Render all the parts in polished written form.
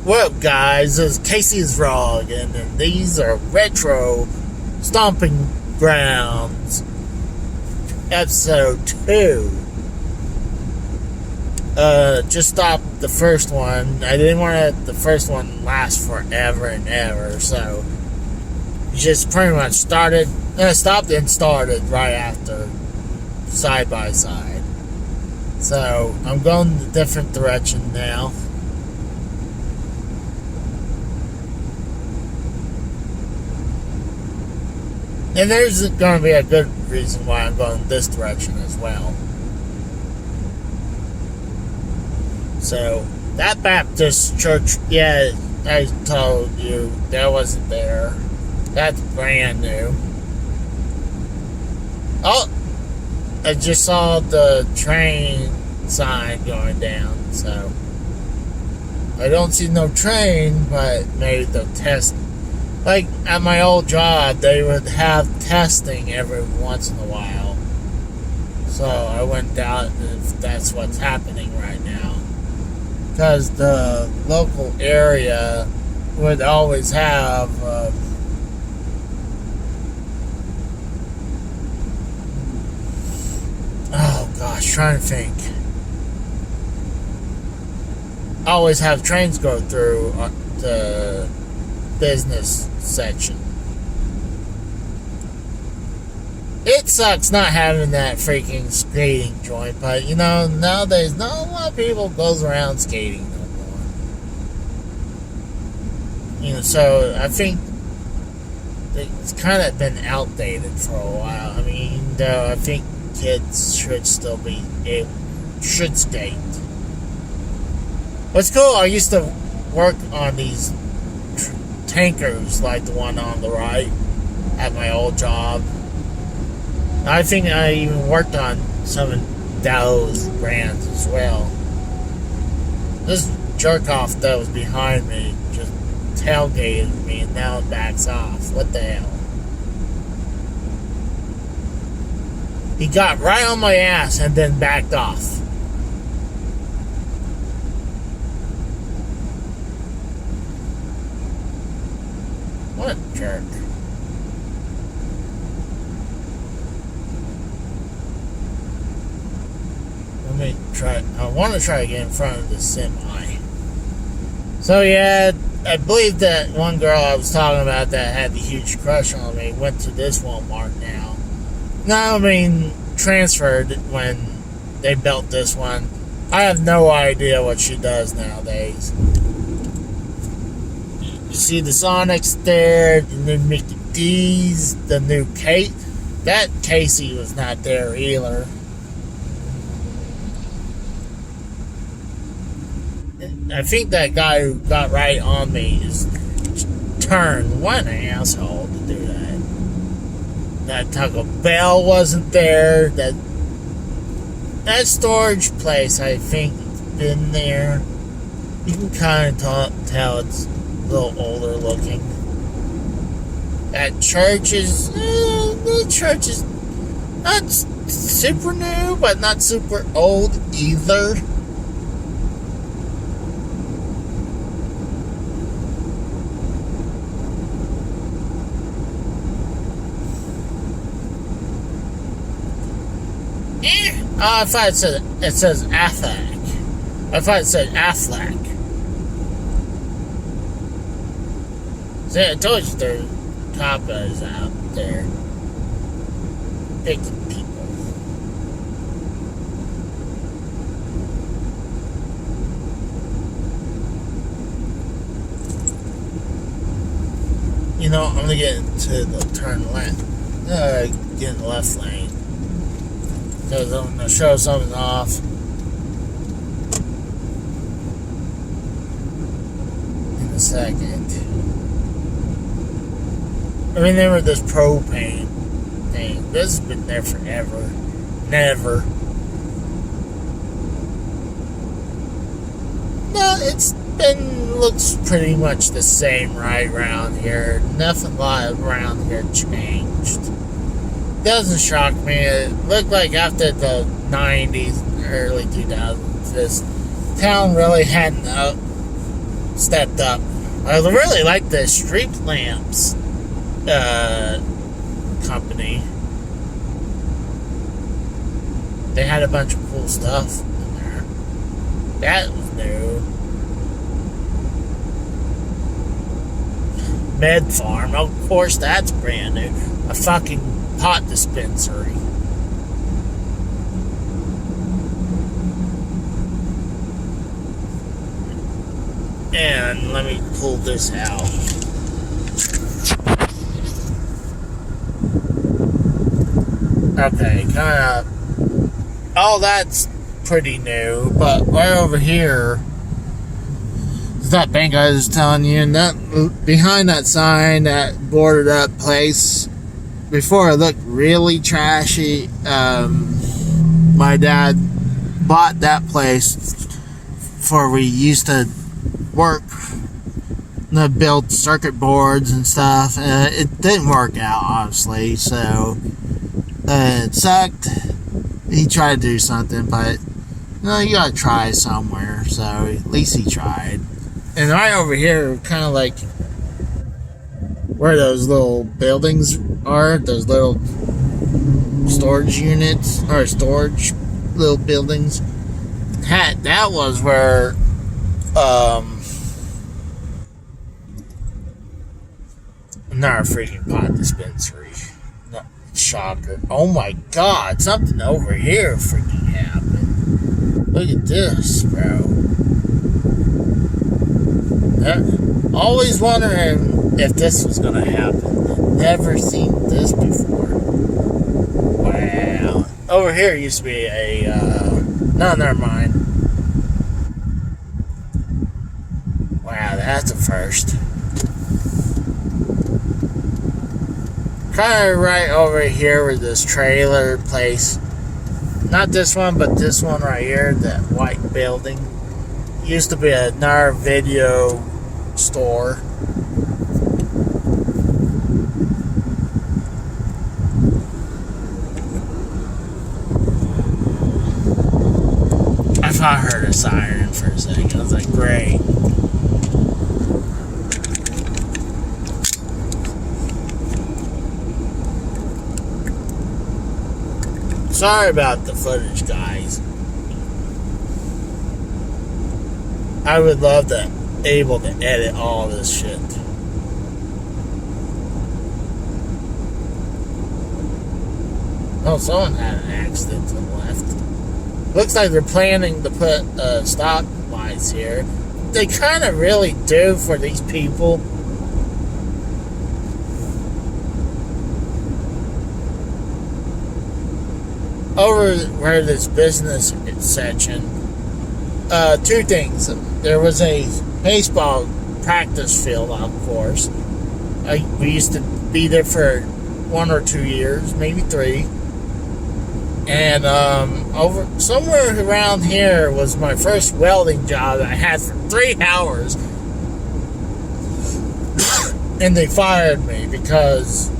What up, guys? This is Casey's Vlog, and these are retro stomping grounds, episode 2. Just stopped the first one. I didn't want the first one last forever and ever, so just pretty much stopped and started right after, side by side. So I'm going a different direction now. And there's going to be a good reason why I'm going this direction as well. So, that Baptist church, yeah, I told you, that wasn't there. That's brand new. Oh, I just saw the train sign going down, so I don't see no train, but maybe they'll test. Like, at my old job, they would have testing every once in a while. So, I wouldn't doubt if that's what's happening right now. Because the local area would always have, trying to think. Always have trains go through the business section. It sucks not having that freaking skating joint, but you know, nowadays not a lot of people goes around skating no more. You know, so I think it's kind of been outdated for a while. I mean, though I think kids should still should skate. What's cool, I used to work on these tankers like the one on the right at my old job. I think I even worked on some of those brands as well. This jerk off that was behind me just tailgated me and now it backs off. What the hell? He got right on my ass and then backed off. What a jerk. Let me try. I want to try to get in front of the semi. So yeah, I believe that one girl I was talking about that had the huge crush on me went to this Walmart now. No, I mean, transferred when they built this one. I have no idea what she does nowadays. You see the Sonics there, the new Mickey D's, the new Kate. That Casey was not there either. I think that guy who got right on me is turned. What an asshole to do that. That Taco Bell wasn't there. That storage place, I think, has been there. You can kind of tell it's a little older looking. That church is... the church is not super new, but not super old either. I thought it says Affleck. I thought it said Affleck. See, I told you there are cop guys out there picking people. You know, I'm gonna get into the turn left. Get in the left lane. Because I'm going to show something off in a second. I remember this propane thing. This has been there forever. Never. No, looks pretty much the same right around here. Nothing around here changed. Doesn't shock me. It looked like after the 90s, early 2000s, this town really hadn't stepped up. I really like the street lamps company. They had a bunch of cool stuff in there. That was new. Med Farm, of course, that's brand new. A fucking pot dispensary. And let me pull this out. Okay, kind of. All that's pretty new, but right over here is that bank I was telling you, and that behind that sign, that boarded up place. Before it looked really trashy, my dad bought that place for we used to work, build circuit boards and stuff. It didn't work out, obviously, so it sucked. He tried to do something, but you gotta try somewhere, so at least he tried. And right over here, kind of like where those little buildings are, those little storage units, or storage little buildings, that was where another freaking pot dispensary. No, shocker. Oh my god, something over here freaking happened. Look at this, bro. Always wondering if this was gonna happen. Never seen this before. Wow. Over here used to be a no, never mind. Wow, that's a first. Kind of right over here with this trailer place. Not this one, but this one right here, that white building. Used to be another video store. I thought I heard a siren for a second. I was like, great. Sorry about the footage, guys. I would love to able to edit all this shit. Oh, someone had an accident to the left. Looks like they're planning to put stop lights here. They kind of really do for these people. Over where this business section, two things. There was a baseball practice field, of course. We used to be there for 1 or 2 years, maybe 3. And over somewhere around here was my first welding job that I had for 3 hours. And they fired me because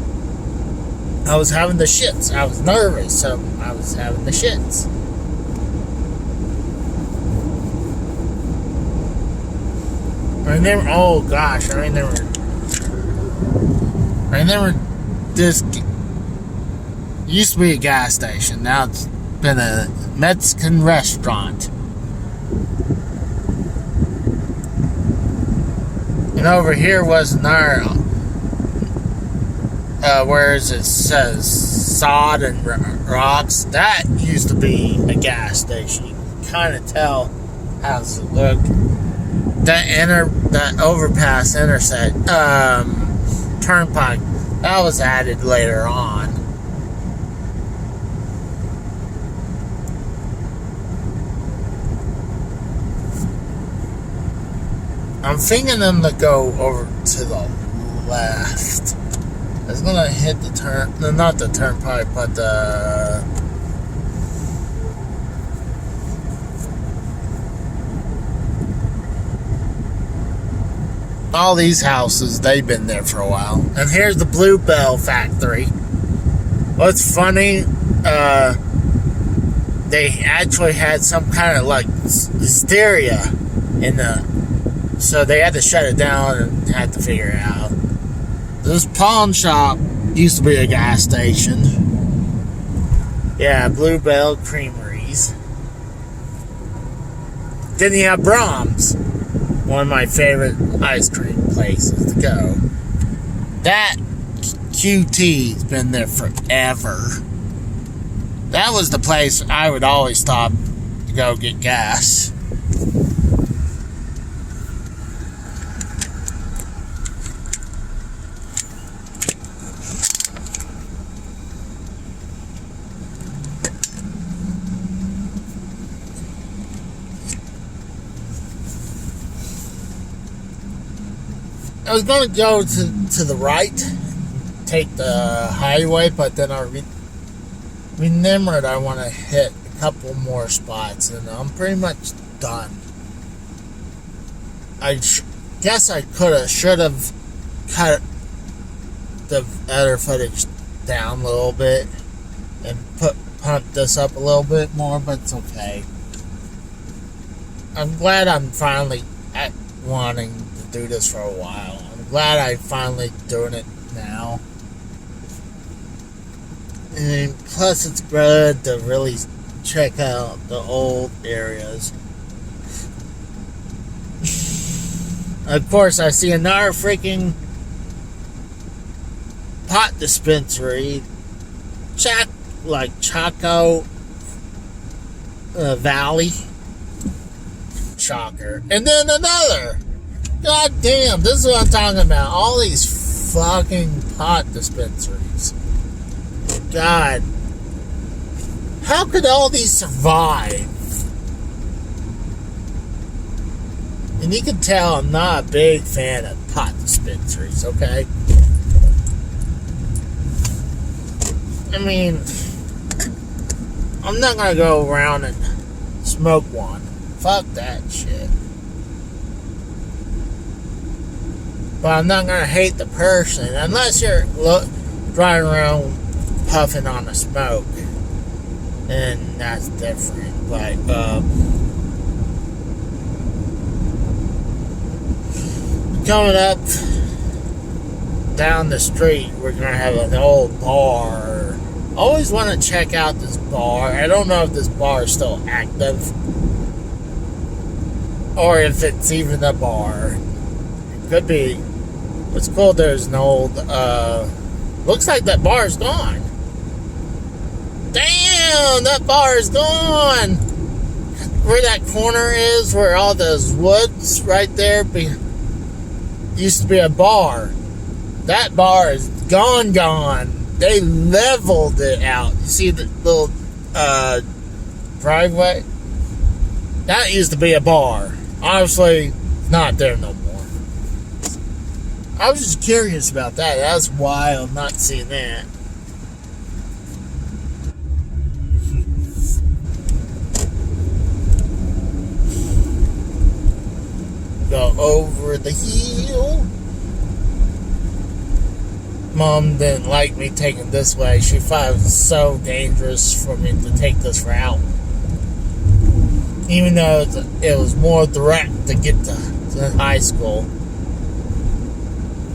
I was having the shits. I was nervous, so I was having the shits. I remember, oh gosh, I remember this used to be a gas station. Now it's been a Mexican restaurant. And over here was another, where it says sod and rocks. That used to be a gas station. You can kind of tell how it looked. That overpass intersect turnpike, that was added later on. I'm thinking them to go over to the left. It's gonna hit the turn, no, not the turnpike, but the all these houses, they've been there for a while. And here's the Bluebell factory. What's funny, they actually had some kind of like hysteria in the So they had to shut it down and had to figure it out. This pawn shop used to be a gas station. Yeah, Bluebell Creameries. Then you have Brahms, one of my favorite ice cream places to go. That QT's been there forever. That was the place I would always stop to go get gas. I was going to go to the right, take the highway, but then I remembered I want to hit a couple more spots, and I'm pretty much done. I guess I should have cut the other footage down a little bit and pumped this up a little bit more, but it's okay. I'm glad I'm finally wanting to do this for a while. I'm glad I'm finally doing it now. And plus it's good to really check out the old areas. Of course, I see another freaking pot dispensary. Chaco Valley. Shocker. And then another. God damn, this is what I'm talking about. All these fucking pot dispensaries. God. How could all these survive? And you can tell I'm not a big fan of pot dispensaries, okay? I mean, I'm not gonna go around and smoke one. Fuck that shit. But I'm not gonna hate the person unless you're driving around puffing on the smoke, and that's different. But coming up down the street, we're gonna have an old bar. Always want to check out this bar. I don't know if this bar is still active or if it's even a bar. It could be. What's cool, there's an old looks like that bar is gone. Damn, that bar is gone. Where that corner is, where all those woods right there used to be a bar. That bar is gone. They leveled it out. You see the little driveway? That used to be a bar. Obviously, it's not there no more. I was just curious about that. That's why I'm not seeing that. Go over the hill. Mom didn't like me taking this way. She thought it was so dangerous for me to take this route. Even though it was more direct to get to high school.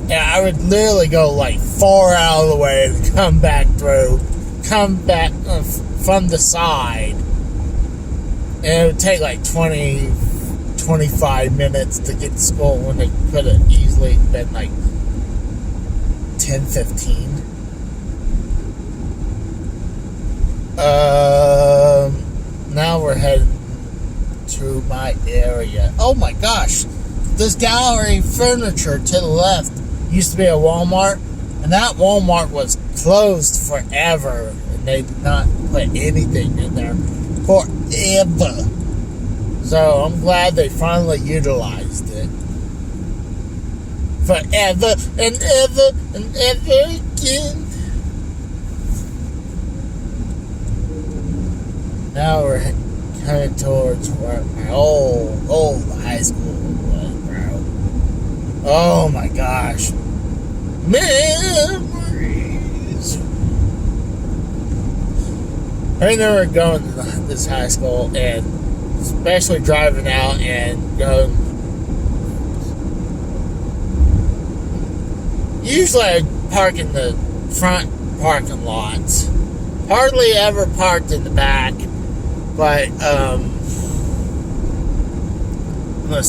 Yeah, I would literally go like far out of the way and come back from the side. And it would take like 25 minutes to get to school when it could have easily been like 10-15. Now we're heading to my area. Oh my gosh, this gallery furniture to the left used to be a Walmart, and that Walmart was closed forever, and they did not put anything in there forever. So I'm glad they finally utilized it. Forever and ever and ever again. Now we're headed towards where my old high school was, bro. Oh my gosh. Memories. I remember going to this high school and especially driving out and going Usually I park in the front parking lots. Hardly ever parked in the back, but I'm gonna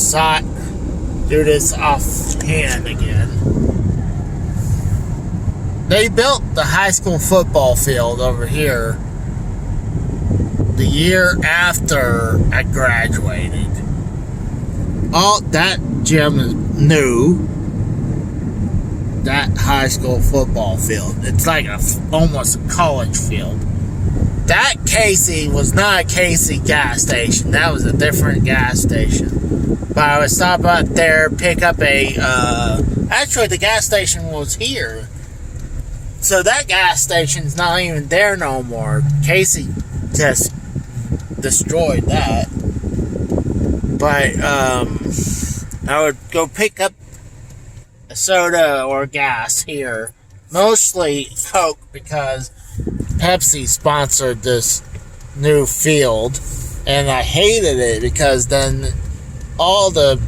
do this offhand again. They built the high school football field over here the year after I graduated. All that gym is new. That high school football field. It's like almost a college field. That Casey was not a Casey gas station. That was a different gas station. But I would stop up there, pick up actually the gas station was here. So that gas station's not even there no more. Casey just destroyed that. But I would go pick up a soda or gas here. Mostly Coke, because Pepsi sponsored this new field. And I hated it because then all the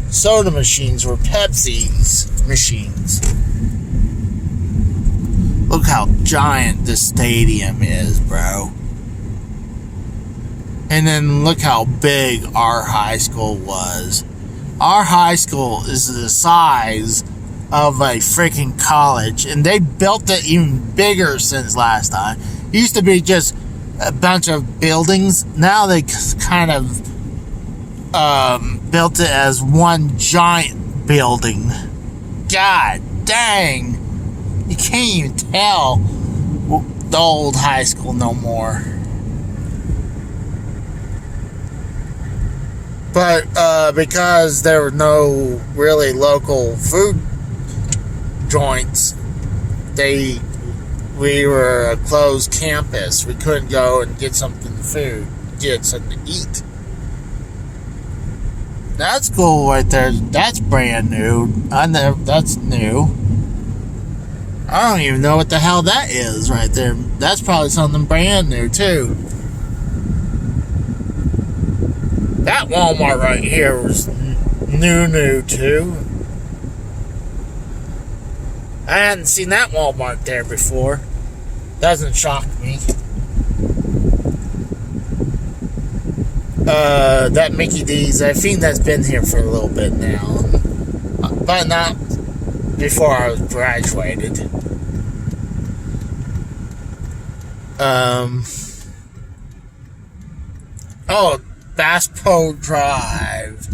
soda machines were Pepsi's machines. Look how giant this stadium is, bro. And then look how big our high school was. Our high school is the size of a freaking college. And they built it even bigger since last time. It used to be just a bunch of buildings. Now they kind of built it as one giant building. God dang. You can't even tell the old high school no more. But because there were no really local food joints, we were a closed campus. We couldn't go and get something to eat. That's cool right there. That's brand new. That's new. I don't even know what the hell that is right there. That's probably something brand new too. That Walmart right here was new too. I hadn't seen that Walmart there before. Doesn't shock me. That Mickey D's, I think that's been here for a little bit now. But not before I was graduated. Bass Pro Drive.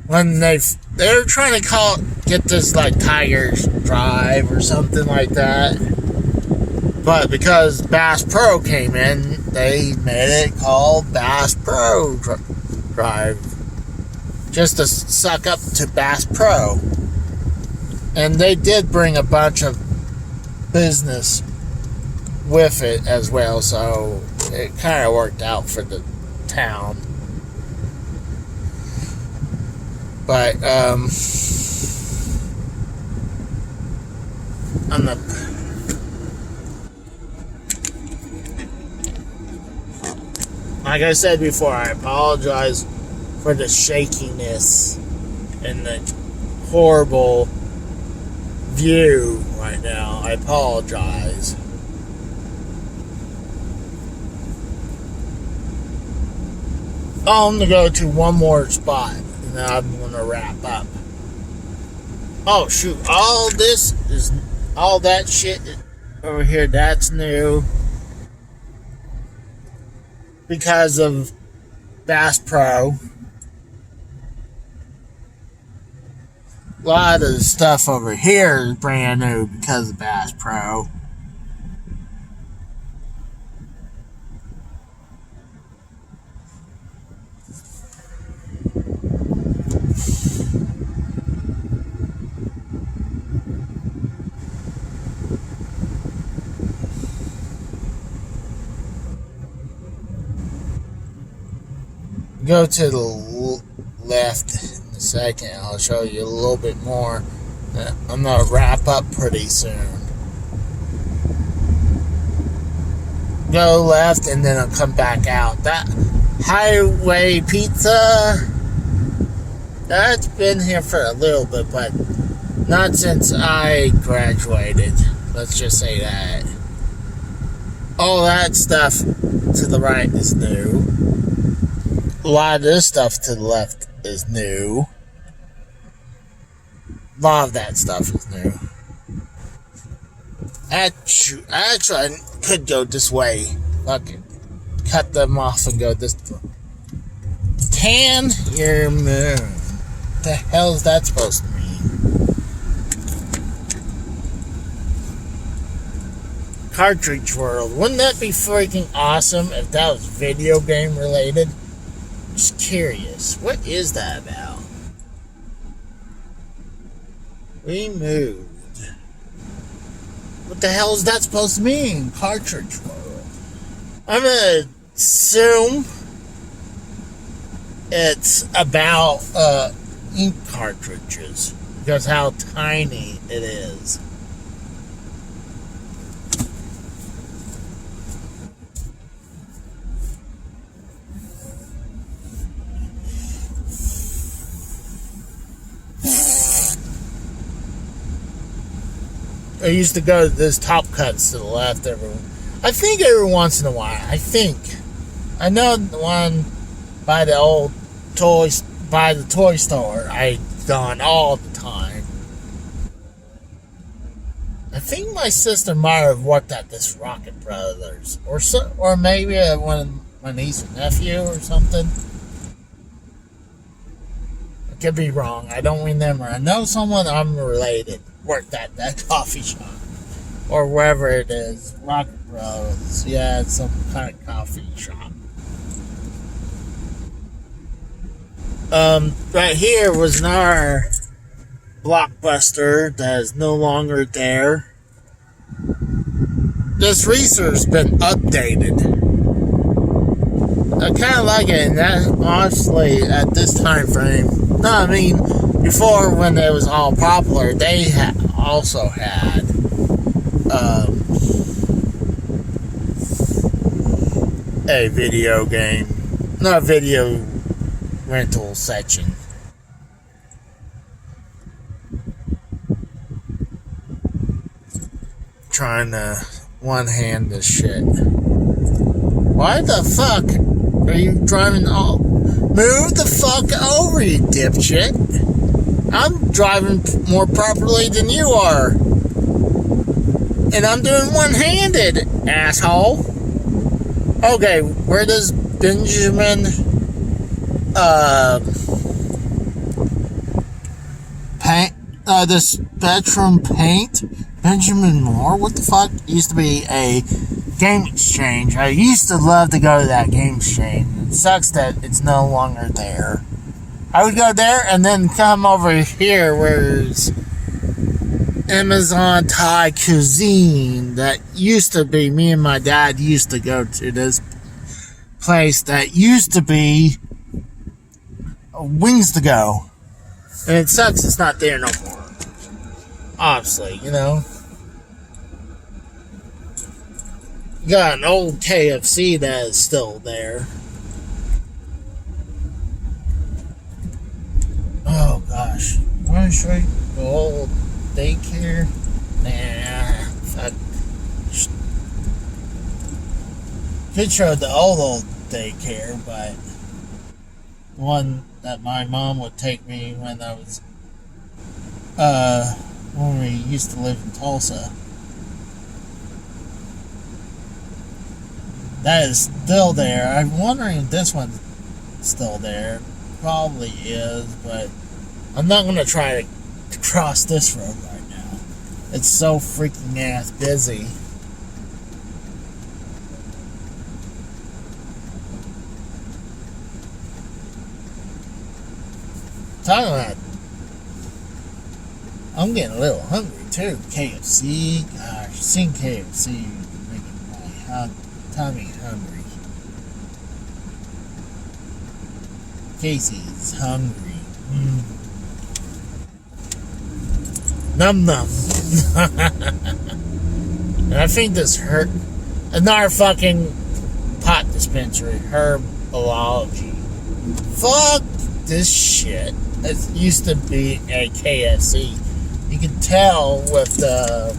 When they're trying to get this like Tiger's Drive or something like that. But because Bass Pro came in, they made it called Bass Pro Drive. Just to suck up to Bass Pro. And they did bring a bunch of business with it as well, so it kind of worked out for the town. But like I said before, I apologize for the shakiness and the horrible view right now. I apologize. I'm going to go to one more spot, and then I'm going to wrap up. Oh, shoot. All that shit over here, that's new. Because of Bass Pro. A lot of the stuff over here is brand new because of Bass Pro. Go to the left in a second. I'll show you a little bit more. I'm going to wrap up pretty soon. Go left and then I'll come back out. That Highway Pizza, that's been here for a little bit, but Not since I graduated. Let's just say that. All that stuff to the right is new. A lot of this stuff to the left is new. A lot of that stuff is new. Actually, I could go this way. Fucking cut them off and go this way. Tan your moon. What the hell is that supposed to mean? Cartridge World. Wouldn't that be freaking awesome if that was video game related? Just curious. What is that about? Removed. What the hell is that supposed to mean? Cartridge World. I'm gonna assume it's about ink cartridges because how tiny it is. I used to go to this Top Cuts to the left every once in a while. I know the one by the old toys, by the toy store. I gone all the time. I think my sister might have worked at this Rocket Brothers, or maybe one of my niece and nephew or something. I could be wrong. I don't remember. I know someone I'm related worked at that coffee shop or wherever it is. Rocket Brothers. Yeah, it's some kind of coffee shop. Right here was our Blockbuster that is no longer there. This research's been updated. I kind of like it, and that honestly at this time frame. No, I mean before when it was all popular, they also had a video game, not a video rental section. Trying to one-hand this shit. Why the fuck are you driving all? Move the fuck over, you dipshit. I'm driving more properly than you are. And I'm doing one-handed, asshole. Okay, where does Benjamin this bedroom paint? Benjamin Moore? What the fuck? Used to be a game exchange. I used to love to go to that game exchange. It sucks that it's no longer there. I would go there and then come over here where it's Amazon Thai Cuisine that used to be, me and my dad used to go to this place that used to be Wings to Go. And it sucks it's not there no more. Obviously, you know. You got an old KFC that is still there. Oh gosh. Want to show you the old Daycare? Nah, fuck. Could show the old Daycare, but the one that my mom would take me when I was when we used to live in Tulsa. That is still there. I'm wondering if this one's still there. Probably is, but I'm not going to try to cross this road right now. It's so freaking ass busy. Talking about, I'm getting a little hungry too. KFC, gosh, seeing KFC making my tummy hungry. Casey's hungry. Num num. And I think this hurt. Another fucking pot dispensary. Herbology. Fuck this shit. It used to be a KFC. You can tell with the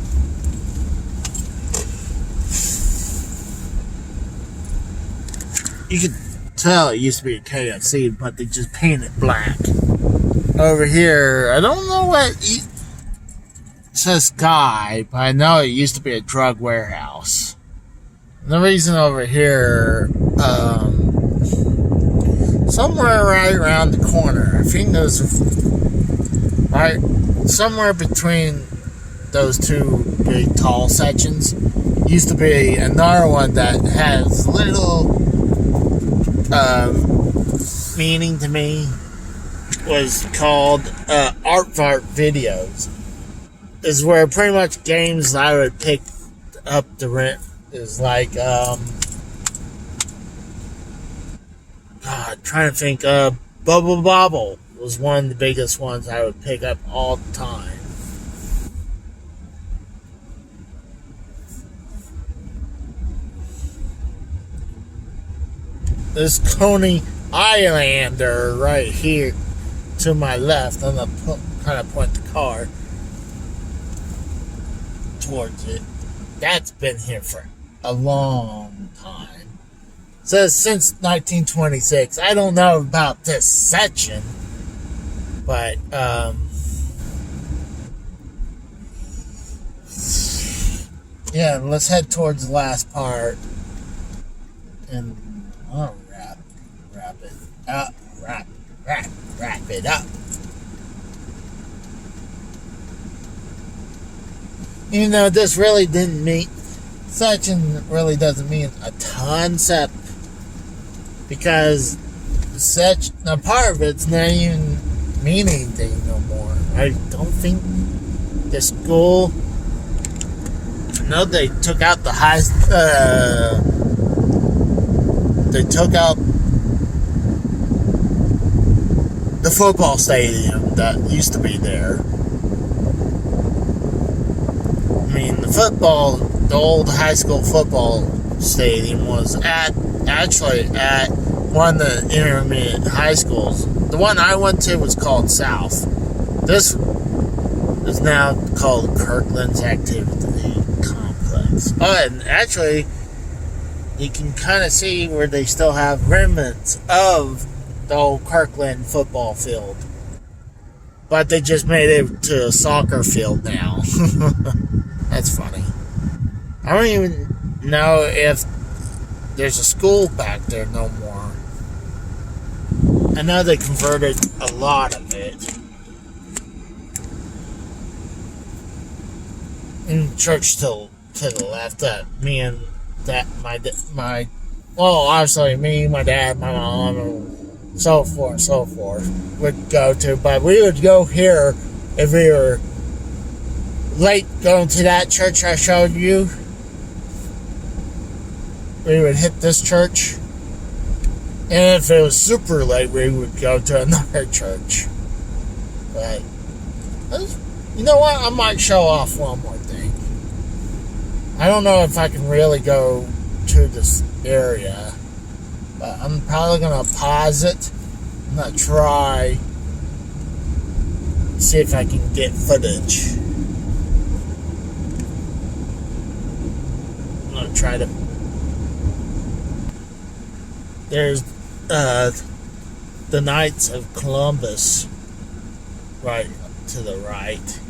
it used to be a KFC, but they just painted it black. Over here, I don't know what it says Sky, but I know it used to be a drug warehouse. And the reason over here, somewhere right around the corner, I think there's right somewhere between those two big tall sections, used to be another one that has little meaning to me, was called Artfart videos. Is where pretty much games I would pick up to rent is like trying to think, Bubble Bobble was one of the biggest ones I would pick up all the time. This Coney Islander right here to my left, I'm going to kind of point the car towards it. That's been here for a long time. It says since 1926. I don't know about this section, but yeah, let's head towards the last part and wrap it up, wrap it up. Even though this really didn't mean, section really doesn't mean a ton, except because such a part of it's not even mean anything no more. I don't think the school, I know they took out the they took out the football stadium that used to be there. I mean, the old high school football stadium was actually at one of the intermediate high schools. The one I went to was called South. This is now called Kirkland's Activity Complex. Oh, and actually, you can kind of see where they still have remnants of the old Kirkland football field. But they just made it to a soccer field now. That's funny. I don't even know if there's a school back there no more. I know they converted a lot of it. In church to the left, that me and my well, obviously me, my dad, my mom, and so forth would go to, but we would go here if we were late going to that church I showed you. We would hit this church, and if it was super late, we would go to another church. But you know what? I might show off one more thing. I don't know if I can really go to this area, but I'm probably gonna pause it. I'm gonna try, see if I can get footage. I'm gonna try to. There's the Knights of Columbus right to the right.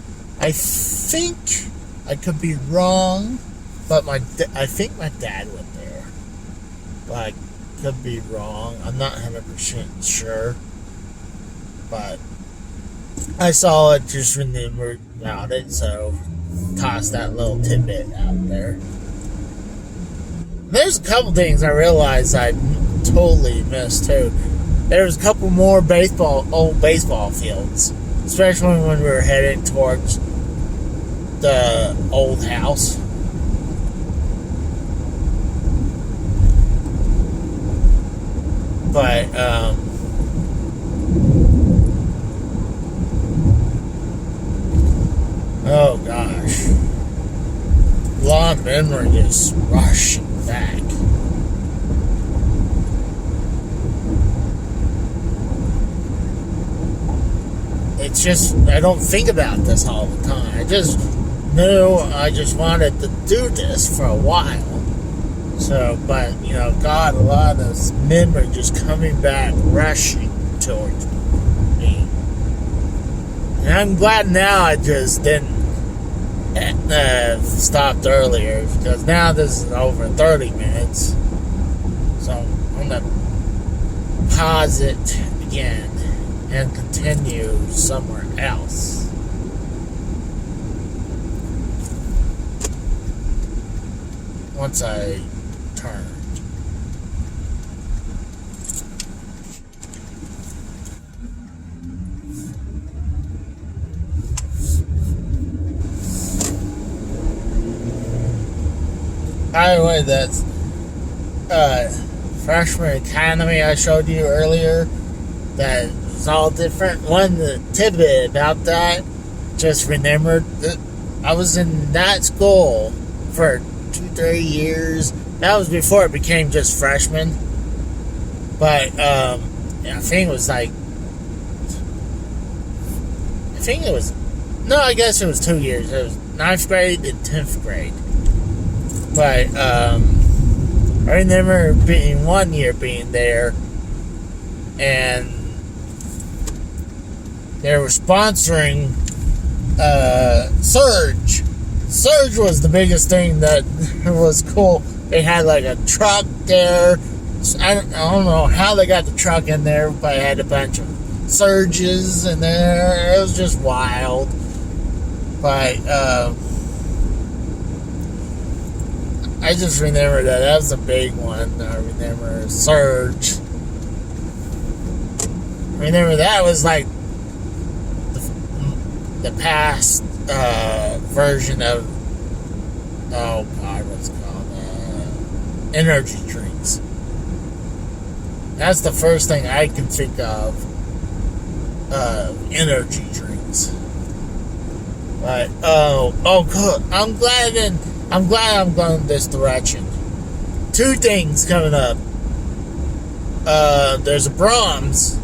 I think, I could be wrong, but I think my dad went there. But I could be wrong. I'm not 100% sure. But I saw it just when they were about it, so toss that little tidbit out there. There's a couple things I realized I totally missed too. There's a couple more old baseball fields, especially when we were headed towards the old house. But oh gosh, a lot of memory just rushing back. it's just, I don't think about this all the time. I just knew I just wanted to do this for a while. So, but, God, a lot of those memory just coming back, rushing towards me. And I'm glad now I just didn't stopped earlier, because now this is over 30 minutes. So I'm going to pause it again and continue somewhere else. Once I turn. By the way, that's Freshman Academy I showed you earlier. That was all different. One tidbit about that, just remembered that I was in that school for 2-3 years. That was before it became just freshman. But I think it was like, I guess it was 2 years. It was 9th grade and 10th grade. But I remember being 1 year being there, and they were sponsoring Surge. Surge was the biggest thing that was cool. They had like a truck there. I don't know how they got the truck in there, but it had a bunch of Surges in there. It was just wild. But I just remember that was a big one. I remember Surge. I remember that was like the past version of, oh God, what's it called? Energy drinks. That's the first thing I can think of. Energy drinks. But good. I'm glad I'm going this direction. 2 things coming up. There's a Brahms.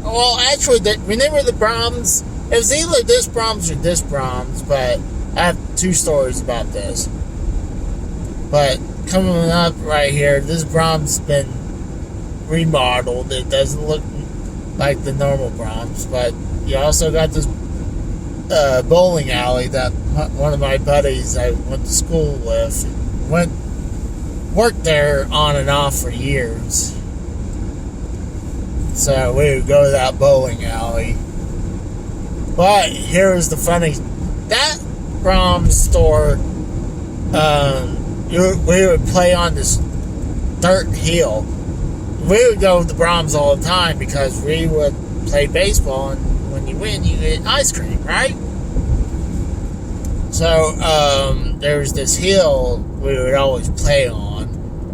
Well, actually, remember the Brahms? It was either this Brahms or this Brahms, but I have 2 stories about this. But coming up right here, this Brahms has been remodeled. It doesn't look like the normal Brahms, but you also got this bowling alley that one of my buddies I went to school with worked there on and off for years. So we would go to that bowling alley. But here's the funny, that Brahms store, we would play on this dirt hill. We would go to the Brahms all the time because we would play baseball, and when you win, you get ice cream, right? So, there was this hill we would always play on.